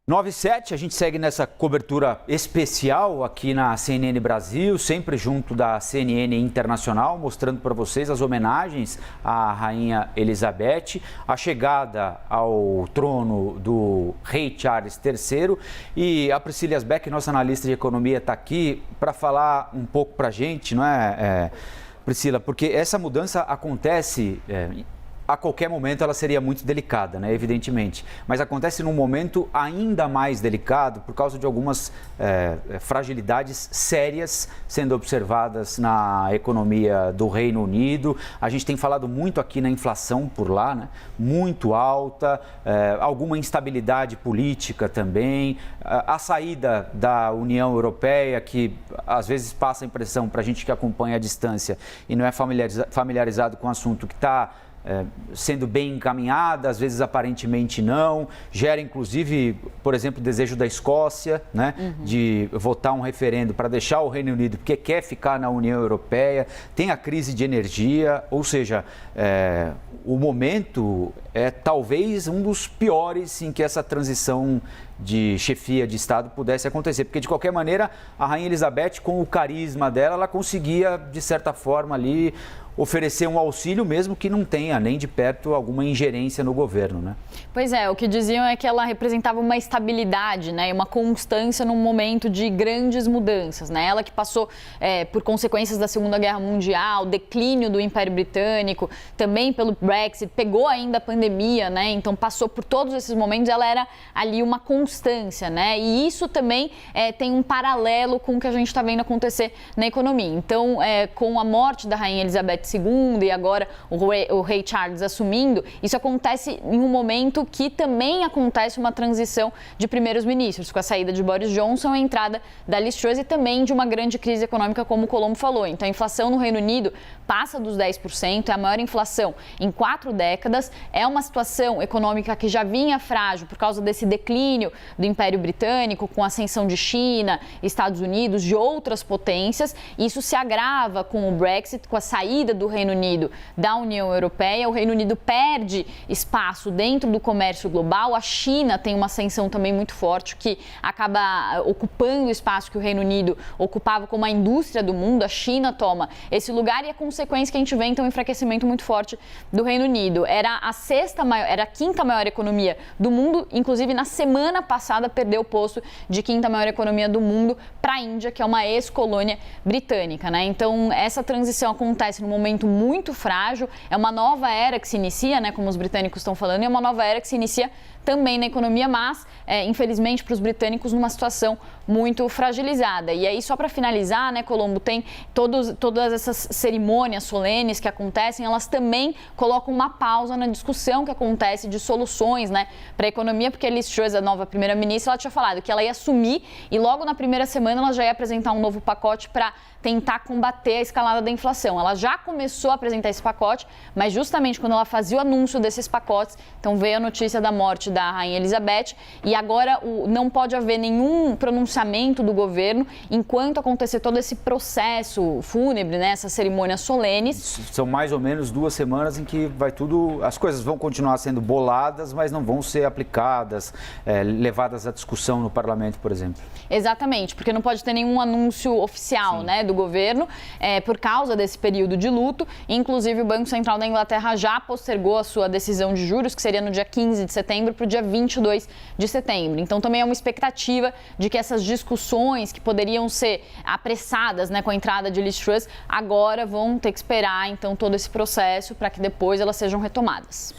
9h07, a gente segue nessa cobertura especial aqui na CNN Brasil, sempre junto da CNN Internacional, mostrando para vocês as homenagens à Rainha Elizabeth, a chegada ao trono do rei Charles III. E a Priscila Yasbeck, nossa analista de economia, está aqui para falar um pouco para a gente, não é, Priscila? Porque essa mudança acontece... A qualquer momento ela seria muito delicada, né? Evidentemente, mas acontece num momento ainda mais delicado por causa de algumas fragilidades sérias sendo observadas na economia do Reino Unido. A gente tem falado muito aqui na inflação por lá, né? Muito alta, alguma instabilidade política também, a saída da União Europeia, que às vezes passa a impressão para a gente que acompanha à distância e não é familiarizado com o assunto, que está sendo bem encaminhada, às vezes aparentemente não, gera inclusive, por exemplo, o desejo da Escócia, né, de votar um referendo para deixar o Reino Unido porque quer ficar na União Europeia, tem a crise de energia, ou seja, o momento é talvez um dos piores em que essa transição de chefia de Estado pudesse acontecer, porque de qualquer maneira a Rainha Elizabeth, com o carisma dela, ela conseguia de certa forma ali oferecer um auxílio, mesmo que não tenha nem de perto alguma ingerência no governo, né? Pois é, o que diziam é que ela representava uma estabilidade, né, uma constância num momento de grandes mudanças, né? Ela que passou por consequências da Segunda Guerra Mundial, declínio do Império Britânico, também pelo Brexit, pegou ainda a pandemia, né? Então passou por todos esses momentos, ela era ali uma constância, né? E isso também tem um paralelo com o que a gente está vendo acontecer na economia. Então, com a morte da Rainha Elizabeth II e agora o rei Charles assumindo, isso acontece em um momento que também acontece uma transição de primeiros ministros, com a saída de Boris Johnson, a entrada da Liz Truss e também de uma grande crise econômica, como o Colombo falou. Então a inflação no Reino Unido passa dos 10%, é a maior inflação em 4 décadas, é uma situação econômica que já vinha frágil por causa desse declínio do Império Britânico, com a ascensão de China, Estados Unidos, de outras potências. Isso se agrava com o Brexit, com a saída do Reino Unido da União Europeia. O Reino Unido perde espaço dentro do comércio global. A China tem uma ascensão também muito forte, que acaba ocupando o espaço que o Reino Unido ocupava como a indústria do mundo. A China toma esse lugar e a consequência que a gente vê, então, é um enfraquecimento muito forte do Reino Unido. Era a quinta maior economia do mundo, inclusive na semana passada perdeu o posto de quinta maior economia do mundo para a Índia, que é uma ex-colônia britânica, né? Então, essa transição acontece no momento muito frágil, é uma nova era que se inicia, né, como os britânicos estão falando, e é uma nova era que se inicia também na economia, mas, infelizmente, para os britânicos, numa situação muito fragilizada. E aí, só para finalizar, né, Colombo, tem todas essas cerimônias solenes que acontecem, elas também colocam uma pausa na discussão que acontece de soluções, né, para a economia, porque a Liz Truss, a nova primeira-ministra, ela tinha falado que ela ia assumir e logo na primeira semana ela já ia apresentar um novo pacote para tentar combater a escalada da inflação. Ela já começou a apresentar esse pacote, mas justamente quando ela fazia o anúncio desses pacotes, então veio a notícia da morte da Rainha Elizabeth e agora não pode haver nenhum pronunciamento do governo enquanto acontecer todo esse processo fúnebre, né, essas cerimônias solenes. São mais ou menos 2 semanas em que as coisas vão continuar sendo boladas, mas não vão ser aplicadas, levadas à discussão no parlamento, por exemplo. Exatamente, porque não pode ter nenhum anúncio oficial, né, do governo, por causa desse período de luto. Inclusive, o Banco Central da Inglaterra já postergou a sua decisão de juros, que seria no dia 15 de setembro, para o dia 22 de setembro. Então, também é uma expectativa de que essas discussões que poderiam ser apressadas, né, com a entrada de Liz Truss, agora vão ter que esperar, então, todo esse processo para que depois elas sejam retomadas.